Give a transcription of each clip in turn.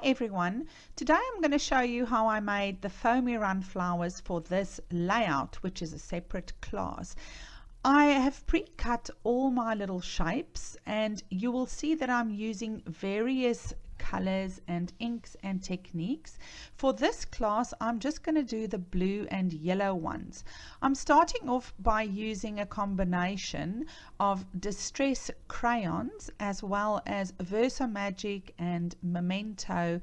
everyone, today I'm going to show you how I made the Foamiran flowers for this layout, which is a separate class. I have pre-cut all my little shapes and you will see that I'm using various colors and inks and techniques. For this class I'm just going to do the blue and yellow ones. I'm starting off by using a combination of distress crayons as well as Versamagic and Memento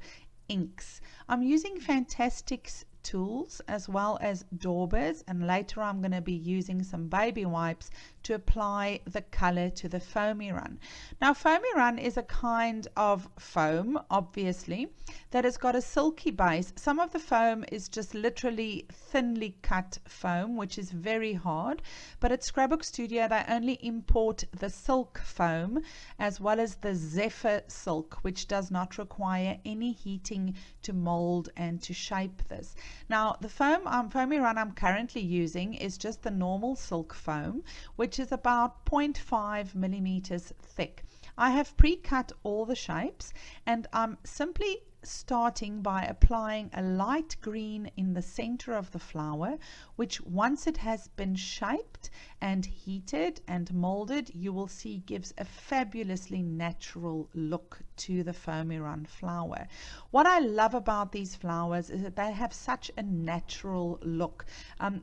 inks. I'm using Fantastics tools as well as daubers, and later I'm going to be using some baby wipes to apply the color to the Foamiran. Now Foamiran is a kind of foam, obviously, that has got a silky base. Some of the foam is just literally thinly cut foam, which is very hard, but at Scrapbook Studio they only import the silk foam as well as the Zephyr silk, which does not require any heating to mold and to shape this. Now the Foamiran I'm currently using is just the normal silk foam, which is about 0.5 millimeters thick. I have pre-cut all the shapes and I'm simply starting by applying a light green in the center of the flower, which once it has been shaped and heated and molded, you will see gives a fabulously natural look to the Foamiran flower. What I love about these flowers is that they have such a natural look.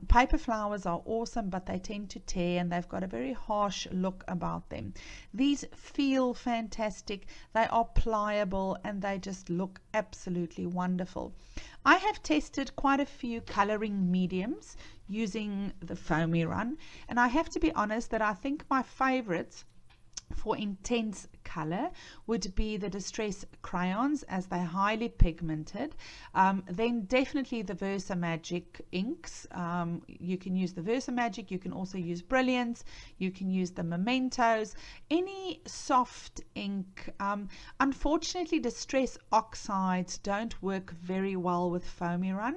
Paper flowers are awesome, but they tend to tear and they've got a very harsh look about them. These feel fantastic, they are pliable, and they just look absolutely wonderful. I have tested quite a few coloring mediums using the Foamiran, and I have to be honest that I think my favorites for intense color would be the distress crayons, as they're highly pigmented. Then definitely the Versamagic inks. You can use the Versamagic, you can also use Brilliance, you can use the Mementos, any soft ink. Unfortunately distress oxides don't work very well with Foamiran.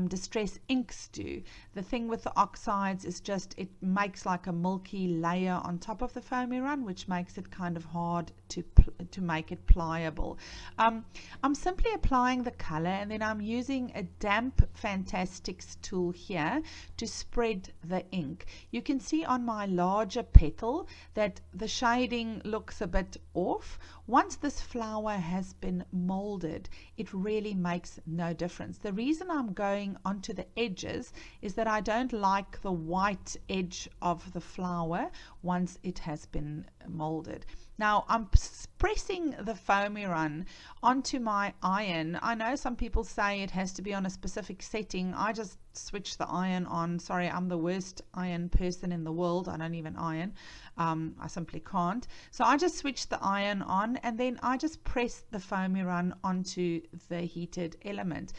Distress inks do. The thing with the oxides is just it makes like a milky layer on top of the Foamiran, which makes it kind of hard to make it pliable. I'm simply applying the color, and then I'm using a damp Fantastics tool here to spread the ink. You can see on my larger petal that the shading looks a bit off. Once this flower has been molded, it really makes no difference. The reason I'm going onto the edges is that I don't like the white edge of the flower once it has been molded. Now I'm pressing the Foamiran onto my iron. I know some people say it has to be on a specific setting. I just switch the iron on. Sorry, I'm the worst iron person in the world. I don't even iron. I simply can't. So I just switch the iron on, and then I just press the Foamiran onto the heated element.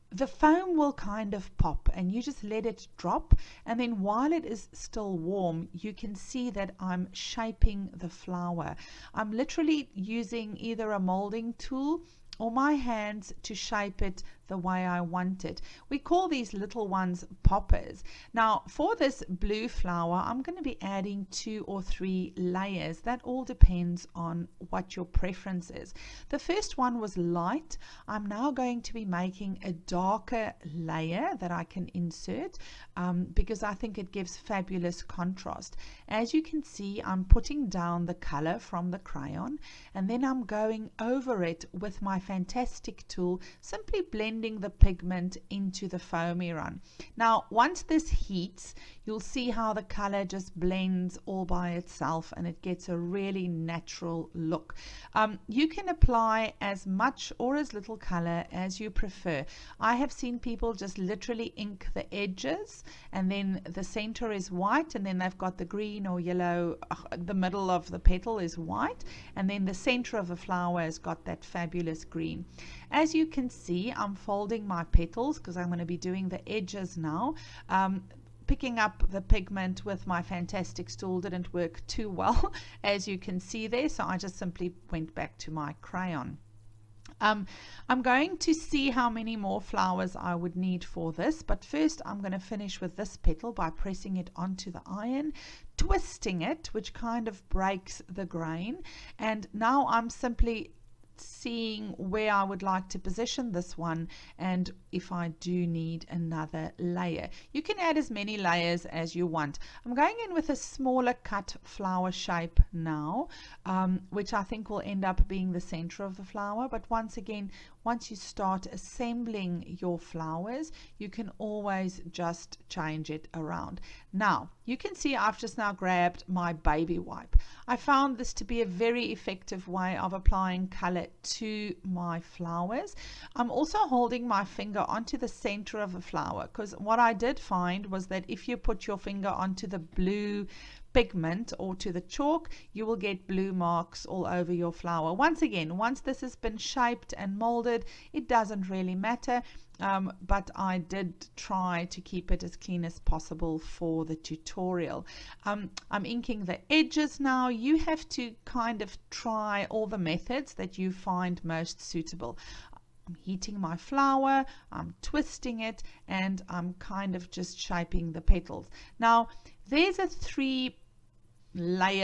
The foam will kind of pop and you just let it drop, and then while it is still warm you can see that I'm shaping the flower. I'm literally using either a molding tool or my hands to shape it the way I want it. We call these little ones poppers. Now for this blue flower I'm going to be adding 2 or 3 layers. That all depends on what your preference is. The first one was light. I'm now going to be making a darker layer that I can insert because I think it gives fabulous contrast. As you can see, I'm putting down the color from the crayon, and then I'm going over it with my Fantastic tool, simply blending the pigment into the Foamiran. Now once this heats, you'll see how the color just blends all by itself and it gets a really natural look. You can apply as much or as little color as you prefer. I have seen people just literally ink the edges, and then the center is white, and then they've got the green or yellow, the middle of the petal is white, and then the center of the flower has got that fabulous green. As you can see, I'm folding my petals because I'm going to be doing the edges now. Picking up the pigment with my Fantastics tool didn't work too well, as you can see there, so I just simply went back to my crayon. I'm going to see how many more flowers I would need for this, but first I'm going to finish with this petal by pressing it onto the iron, twisting it, which kind of breaks the grain, and now I'm simply seeing where I would like to position this one and if I do need another layer. You can add as many layers as you want. I'm going in with a smaller cut flower shape now, which I think will end up being the center of the flower. But once again, once you start assembling your flowers, you can always just change it around. Now, you can see I've just now grabbed my baby wipe. I found this to be a very effective way of applying color to my flowers. I'm also holding my finger onto the center of the flower, because what I did find was that if you put your finger onto the blue pigment or to the chalk, you will get blue marks all over your flower. Once again, once this has been shaped and molded, it doesn't really matter, but I did try to keep it as clean as possible for the tutorial. I'm inking the edges now. You have to kind of try all the methods that you find most suitable. I'm heating my flower, I'm twisting it, and I'm kind of just shaping the petals. Now, there's a 3-layer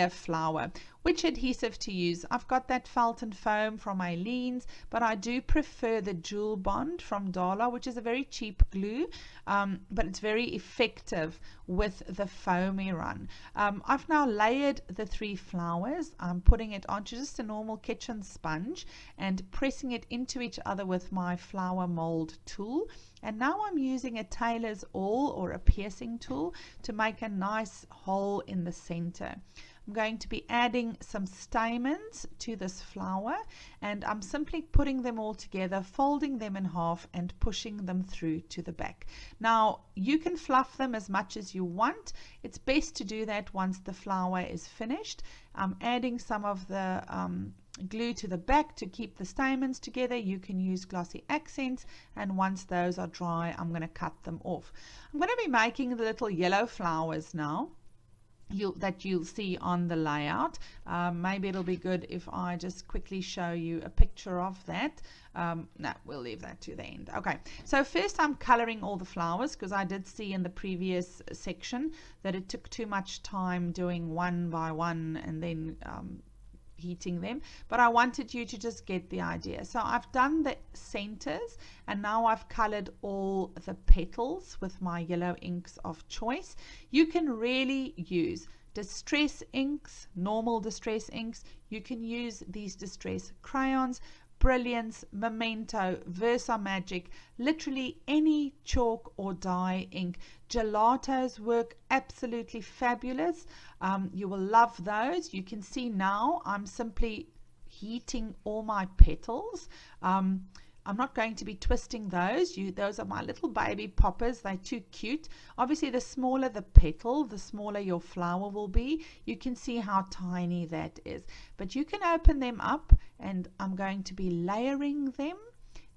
flower. Which adhesive to use? I've got that felt and foam from Eileen's, but I do prefer the Jewel Bond from Darla, which is a very cheap glue, but it's very effective with the Foamiran. I've now layered the 3 flowers. I'm putting it onto just a normal kitchen sponge and pressing it into each other with my flower mold tool. And now I'm using a tailor's awl or a piercing tool to make a nice hole in the center. I'm going to be adding some stamens to this flower, and I'm simply putting them all together, folding them in half and pushing them through to the back. Now, you can fluff them as much as you want. It's best to do that once the flower is finished. I'm adding some of the glue to the back to keep the stamens together. You can use glossy accents, and once those are dry, I'm going to cut them off. I'm going to be making the little yellow flowers now that you'll see on the layout. Maybe it'll be good if I just quickly show you a picture of that. No, we'll leave that to the end. Okay, so first I'm coloring all the flowers, because I did see in the previous section that it took too much time doing one by one and then heating them, but I wanted you to just get the idea. So I've done the centers, and now I've colored all the petals with my yellow inks of choice. You can really use distress inks, normal distress inks. You can use these distress crayons, Brilliance, Memento, Versamagic, literally any chalk or dye ink. Gelatos work absolutely fabulous. You will love those. You can see now I'm simply heating all my petals. I'm not going to be twisting those. Those are my little baby poppers. They're too cute. Obviously, the smaller the petal, the smaller your flower will be. You can see how tiny that is. But you can open them up, and I'm going to be layering them,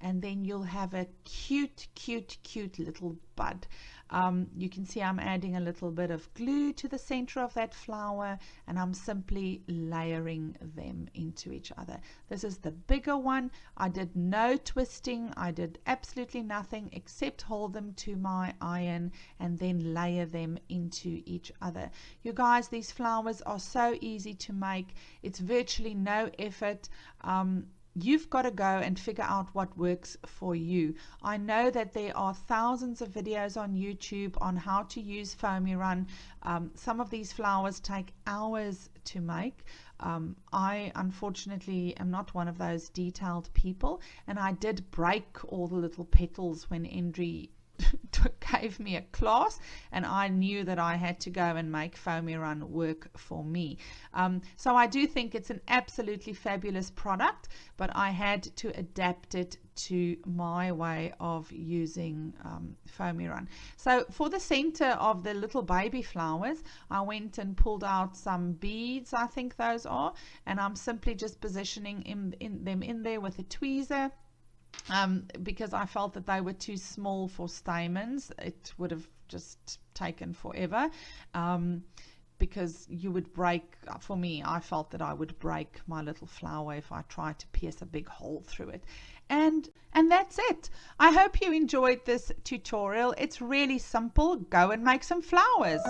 and then you'll have a cute, cute, cute little bud. You can see I'm adding a little bit of glue to the center of that flower, and I'm simply layering them into each other. This is the bigger one. I did no twisting. I did absolutely nothing except hold them to my iron and then layer them into each other. You guys, these flowers are so easy to make. It's virtually no effort. You've got to go and figure out what works for you. I know that there are thousands of videos on YouTube on how to use Foamiran. Some of these flowers take hours to make. I unfortunately am not one of those detailed people, and I did break all the little petals when Endri gave me a class, and I knew that I had to go and make Foamiran work for me. So I do think it's an absolutely fabulous product, but I had to adapt it to my way of using Foamiran. So for the center of the little baby flowers, I went and pulled out some beads, I think those are, and I'm simply just positioning them in there with a tweezer. Because I felt that they were too small for stamens. It would have just taken forever, because you would break, for me, I felt that I would break my little flower if I tried to pierce a big hole through it. And that's it. I hope you enjoyed this tutorial. It's really simple. Go and make some flowers.